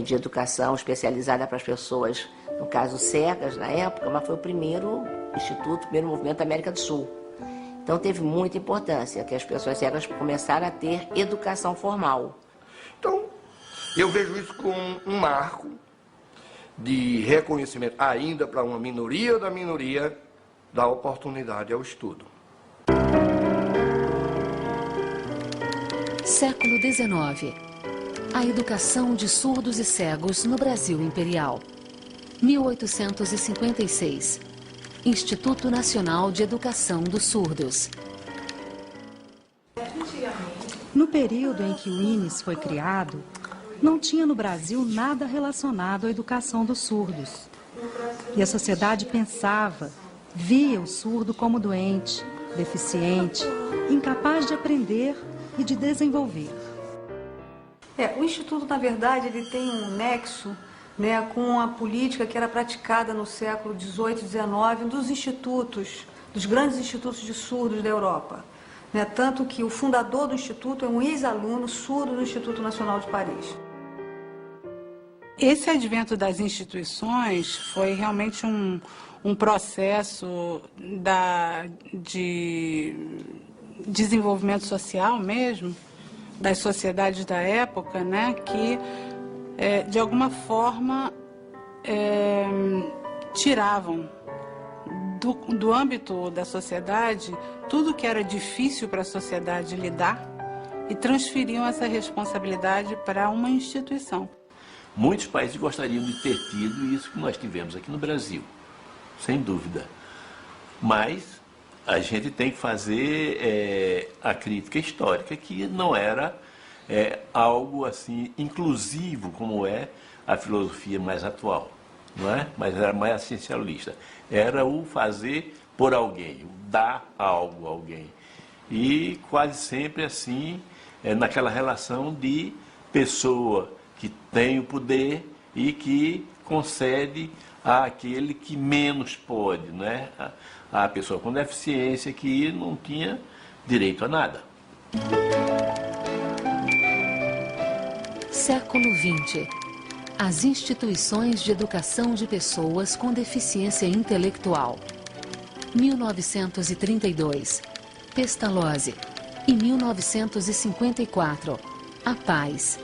de educação especializada para as pessoas, no caso cegas na época, mas foi o primeiro instituto, o primeiro movimento da América do Sul. Então teve muita importância que as pessoas cegas começaram a ter educação formal. Então, eu vejo isso como um marco de reconhecimento, ainda para uma minoria da minoria, da oportunidade ao estudo. Século XIX. A educação de surdos e cegos no Brasil Imperial. 1856. Instituto Nacional de Educação dos Surdos. No período em que o INES foi criado, não tinha no Brasil nada relacionado à educação dos surdos. E a sociedade pensava, via o surdo como doente, deficiente, incapaz de aprender e de desenvolver. O Instituto, na verdade, ele tem um nexo, né, com a política que era praticada no século XVIII e XIX dos institutos, dos grandes institutos de surdos da Europa. Né, tanto que o fundador do Instituto é um ex-aluno surdo do Instituto Nacional de Paris. Esse advento das instituições foi realmente um processo de desenvolvimento social mesmo, das sociedades da época, né, que, de alguma forma, tiravam do âmbito da sociedade tudo que era difícil para a sociedade lidar e transferiam essa responsabilidade para uma instituição. Muitos países gostariam de ter tido isso que nós tivemos aqui no Brasil, sem dúvida. Mas a gente tem que fazer a crítica histórica, que não era algo assim inclusivo como é a filosofia mais atual, não é? Mas era mais essencialista. Era o fazer por alguém, o dar algo a alguém. E quase sempre assim, naquela relação de pessoa que tem o poder e que concede àquele que menos pode, né? A pessoa com deficiência que não tinha direito a nada. Século XX. As instituições de educação de pessoas com deficiência intelectual. 1932. Pestalozzi. E 1954. A Paz.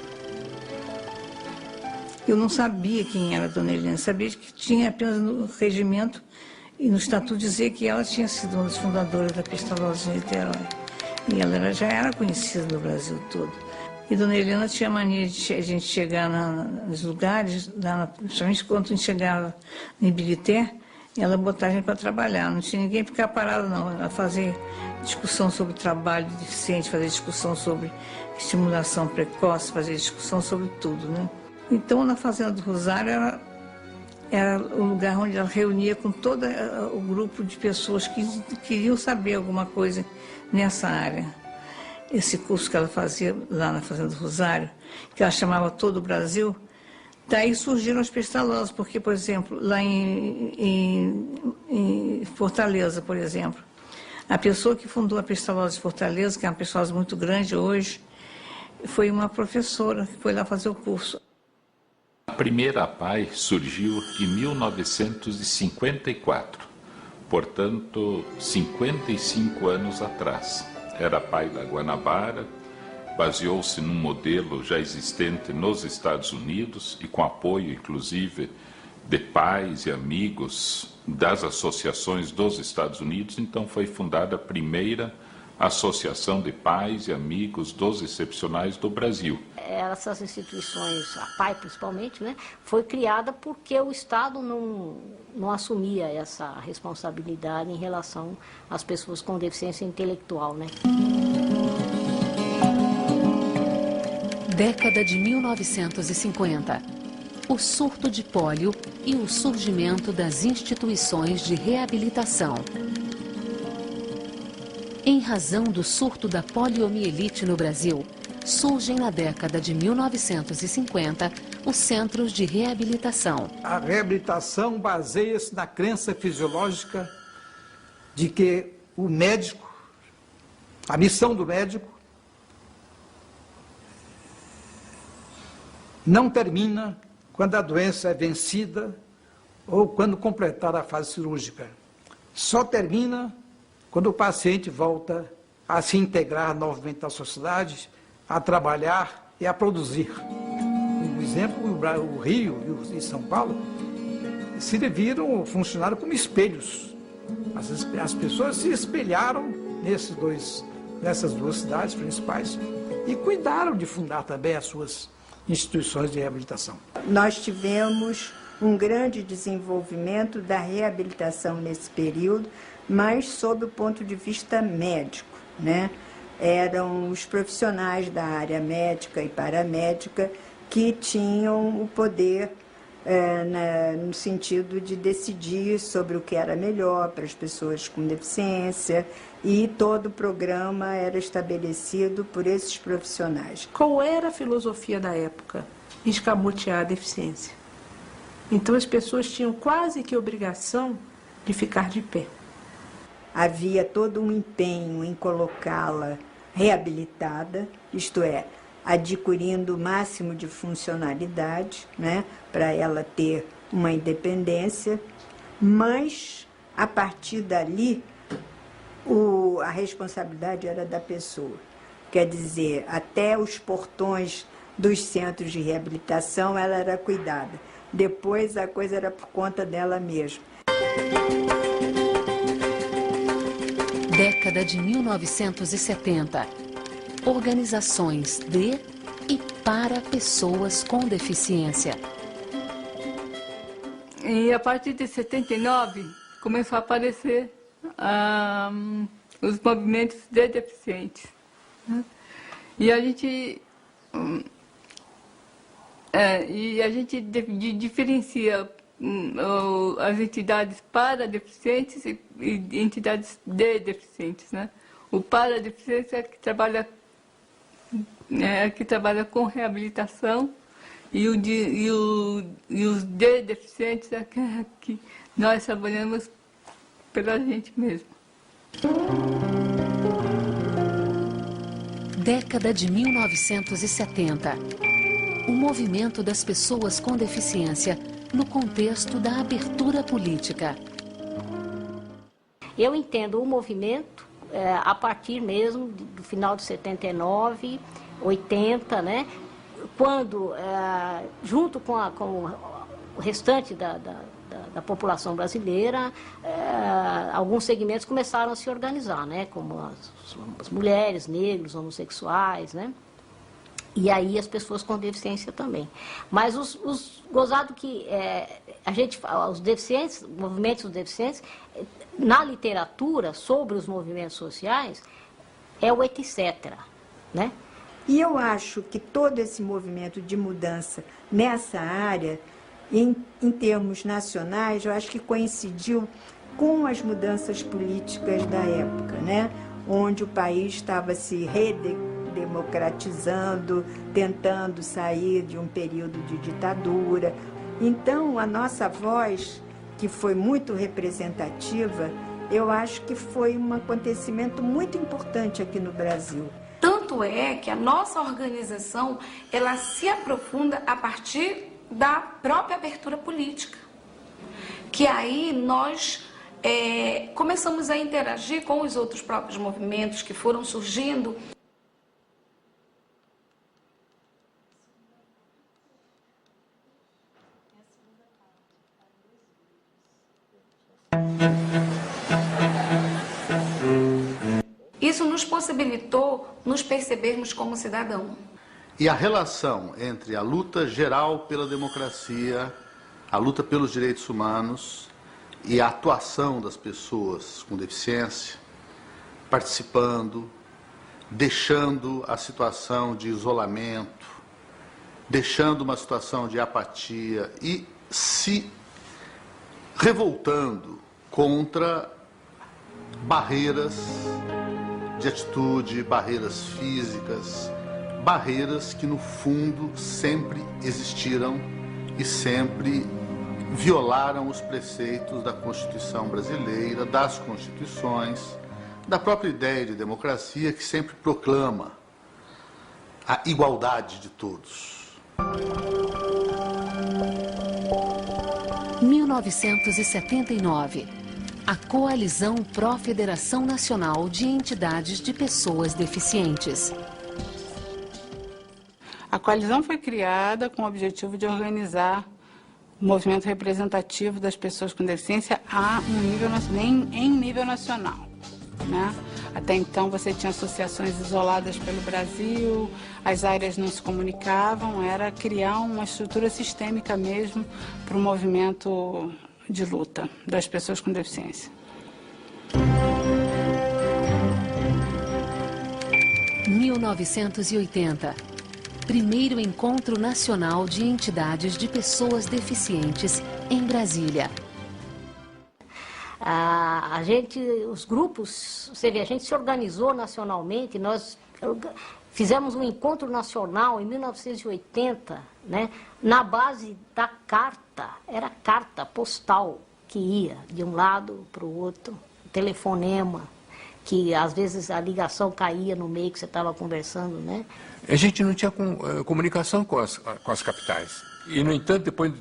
Eu não sabia quem era a Dona Helena, sabia que tinha apenas no regimento e no estatuto dizer que ela tinha sido uma das fundadoras da Pestalozzi de Niterói. E ela já era conhecida no Brasil todo. E Dona Helena tinha mania de a gente chegar nos lugares, principalmente quando a gente chegava em Ibirité, ela botava a gente para trabalhar. Não tinha ninguém ficar parado, não. Ela fazia discussão sobre trabalho deficiente, fazia discussão sobre estimulação precoce, fazia discussão sobre tudo, né? Então, na Fazenda do Rosário era o lugar onde ela reunia com todo o grupo de pessoas que queriam saber alguma coisa nessa área. Esse curso que ela fazia lá na Fazenda do Rosário, que ela chamava Todo o Brasil, daí surgiram as Pestalozzi, porque, por exemplo, lá em Fortaleza, por exemplo, a pessoa que fundou a Pestalozzi de Fortaleza, que é uma Pestalozzi muito grande hoje, foi uma professora que foi lá fazer o curso. A primeira APAE surgiu em 1954, portanto, 55 anos atrás. Era a APAE da Guanabara, baseou-se num modelo já existente nos Estados Unidos e com apoio, inclusive, de pais e amigos das associações dos Estados Unidos, então foi fundada a primeira Associação de Pais e Amigos dos Excepcionais do Brasil. Essas instituições, a PAI principalmente, né, foi criada porque o Estado não assumia essa responsabilidade em relação às pessoas com deficiência intelectual, né? Década de 1950. O surto de pólio e o surgimento das instituições de reabilitação. Em razão do surto da poliomielite no Brasil, surgem na década de 1950 os centros de reabilitação. A reabilitação baseia-se na crença fisiológica de que o médico, a missão do médico, não termina quando a doença é vencida ou quando completar a fase cirúrgica. Só termina quando o paciente volta a se integrar novamente à sociedade, a trabalhar e a produzir. Por exemplo, o Rio e São Paulo funcionaram como espelhos. As pessoas se espelharam nessas duas cidades principais e cuidaram de fundar também as suas instituições de reabilitação. Nós tivemos um grande desenvolvimento da reabilitação nesse período, mas sob o ponto de vista médico, né? Eram os profissionais da área médica e paramédica que tinham o poder no sentido de decidir sobre o que era melhor para as pessoas com deficiência, e todo o programa era estabelecido por esses profissionais. Qual era a filosofia da época? Escamotear a deficiência. Então as pessoas tinham quase que obrigação de ficar de pé. Havia todo um empenho em colocá-la reabilitada, isto é, adquirindo o máximo de funcionalidade, né, para ela ter uma independência, mas a partir dali a responsabilidade era da pessoa. Quer dizer, até os portões dos centros de reabilitação ela era cuidada. Depois a coisa era por conta dela mesma. Década de 1970. Organizações de e para pessoas com deficiência. E a partir de 79 começou a aparecer os movimentos de deficientes. Né? E a gente diferencia as entidades para deficientes e entidades de deficientes, né? O para deficiência é que trabalha com reabilitação, e os de deficientes é que nós trabalhamos pela gente mesmo. Década de 1970. O movimento das pessoas com deficiência no contexto da abertura política. Eu entendo o movimento a partir mesmo do final de 79, 80, né? Quando, junto com o restante da população brasileira, alguns segmentos começaram a se organizar, né? Como as mulheres, negros, homossexuais, né? E aí as pessoas com deficiência também. Mas gozado que os deficientes, movimentos dos deficientes, na literatura sobre os movimentos sociais, é o etc., né? E eu acho que todo esse movimento de mudança nessa área, em termos nacionais, eu acho que coincidiu com as mudanças políticas da época, né? Onde o país estava se redemocratizando, tentando sair de um período de ditadura. Então, a nossa voz, que foi muito representativa, eu acho que foi um acontecimento muito importante aqui no Brasil. Tanto é que a nossa organização, ela se aprofunda a partir da própria abertura política. Que aí nós começamos a interagir com os outros próprios movimentos que foram surgindo. Isso nos possibilitou nos percebermos como cidadão. E a relação entre a luta geral pela democracia, a luta pelos direitos humanos e a atuação das pessoas com deficiência, participando, deixando a situação de isolamento, deixando uma situação de apatia e se revoltando contra barreiras de atitude, barreiras físicas, barreiras que no fundo sempre existiram e sempre violaram os preceitos da Constituição brasileira, das constituições, da própria ideia de democracia que sempre proclama a igualdade de todos. 1979. A Coalizão Pró-Federação Nacional de Entidades de Pessoas Deficientes. A coalizão foi criada com o objetivo de organizar o movimento representativo das pessoas com deficiência em nível nacional, né? Até então você tinha associações isoladas pelo Brasil, as áreas não se comunicavam, era criar uma estrutura sistêmica mesmo para o movimento de luta das pessoas com deficiência. 1980. Primeiro Encontro Nacional de Entidades de Pessoas Deficientes em Brasília. Os grupos, você vê, a gente se organizou nacionalmente, nós fizemos um encontro nacional em 1980, né, na base da carta, era carta postal que ia de um lado para o outro, telefonema, que às vezes a ligação caía no meio que você estava conversando, né? A gente não tinha comunicação com as capitais. E, no entanto, depois,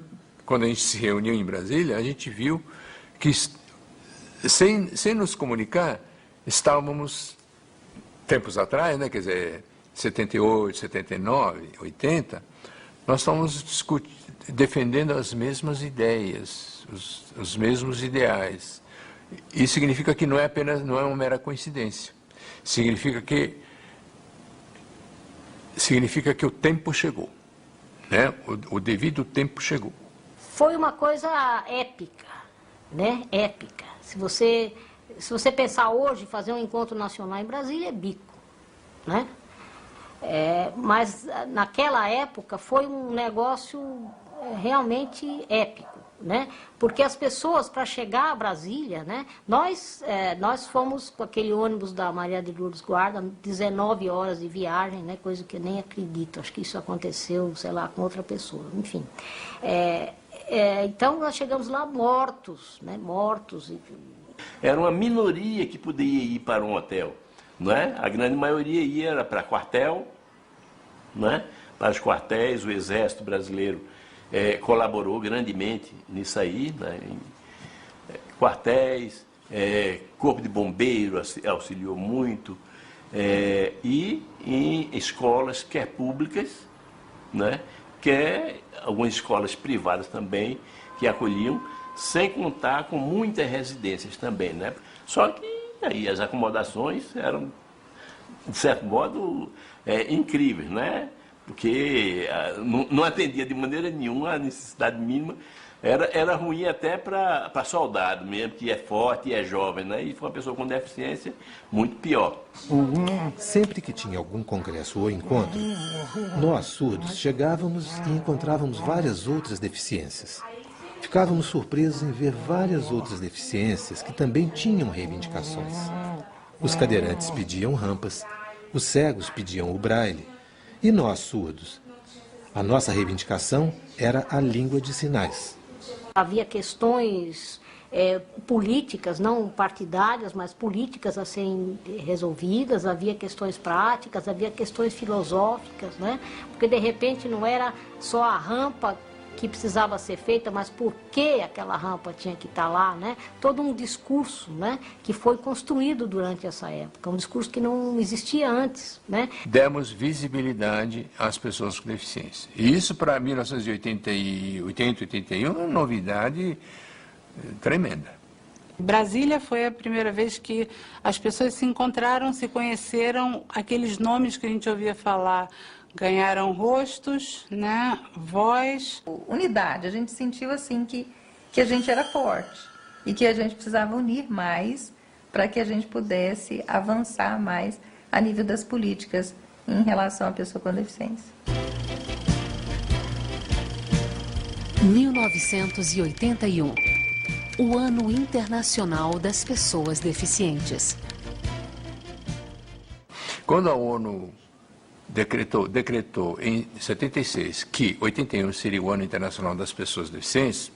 quando a gente se reuniu em Brasília, a gente viu que, sem nos comunicar, estávamos, tempos atrás, né, quer dizer, 78, 79, 80, nós estávamos defendendo as mesmas ideias, os mesmos ideais. Isso significa que não é uma mera coincidência. Significa que o tempo chegou, né? O devido tempo chegou. Foi uma coisa épica, né? Épica. Se você pensar hoje, fazer um encontro nacional em Brasília é bico, né? Mas naquela época foi um negócio realmente épico, né? Porque as pessoas, para chegar a Brasília, né, nós fomos com aquele ônibus da Maria de Lourdes Guarda, 19 horas de viagem, né, coisa que eu nem acredito, acho que isso aconteceu, sei lá, com outra pessoa, enfim. Então nós chegamos lá mortos, né, mortos. Era uma minoria que podia ir para um hotel, não é? A grande maioria ia para quartel, não é? Para os quartéis, o Exército Brasileiro colaborou grandemente nisso aí, né? Quartéis, Corpo de Bombeiro auxiliou muito, e em escolas, quer públicas, né? Quer algumas escolas privadas também, que acolhiam, sem contar com muitas residências também, né? Só que aí as acomodações eram, de certo modo, incríveis, né? Porque não atendia de maneira nenhuma a necessidade mínima. Era ruim até para soldado mesmo, que é forte e é jovem, né? E foi uma pessoa com deficiência, muito pior. Sempre que tinha algum congresso ou encontro, nós, surdos, chegávamos e encontrávamos várias outras deficiências. Ficávamos surpresos em ver várias outras deficiências que também tinham reivindicações. Os cadeirantes pediam rampas, os cegos pediam o braille, e nós, surdos, a nossa reivindicação era a língua de sinais. Havia questões políticas, não partidárias, mas políticas a serem resolvidas, havia questões práticas, havia questões filosóficas, né? Porque de repente não era só a rampa que precisava ser feita, mas por que aquela rampa tinha que estar lá, né? Todo um discurso, né, que foi construído durante essa época, um discurso que não existia antes, né? Demos visibilidade às pessoas com deficiência. E isso para 1980, 81, é uma novidade tremenda. Brasília foi a primeira vez que as pessoas se encontraram, se conheceram, aqueles nomes que a gente ouvia falar ganharam rostos, né, voz. Unidade, a gente sentiu assim que a gente era forte e que a gente precisava unir mais para que a gente pudesse avançar mais a nível das políticas em relação à pessoa com deficiência. 1981, o Ano Internacional das Pessoas Deficientes. Quando a ONU decretou em 76 que 81 seria o Ano Internacional das Pessoas Deficientes,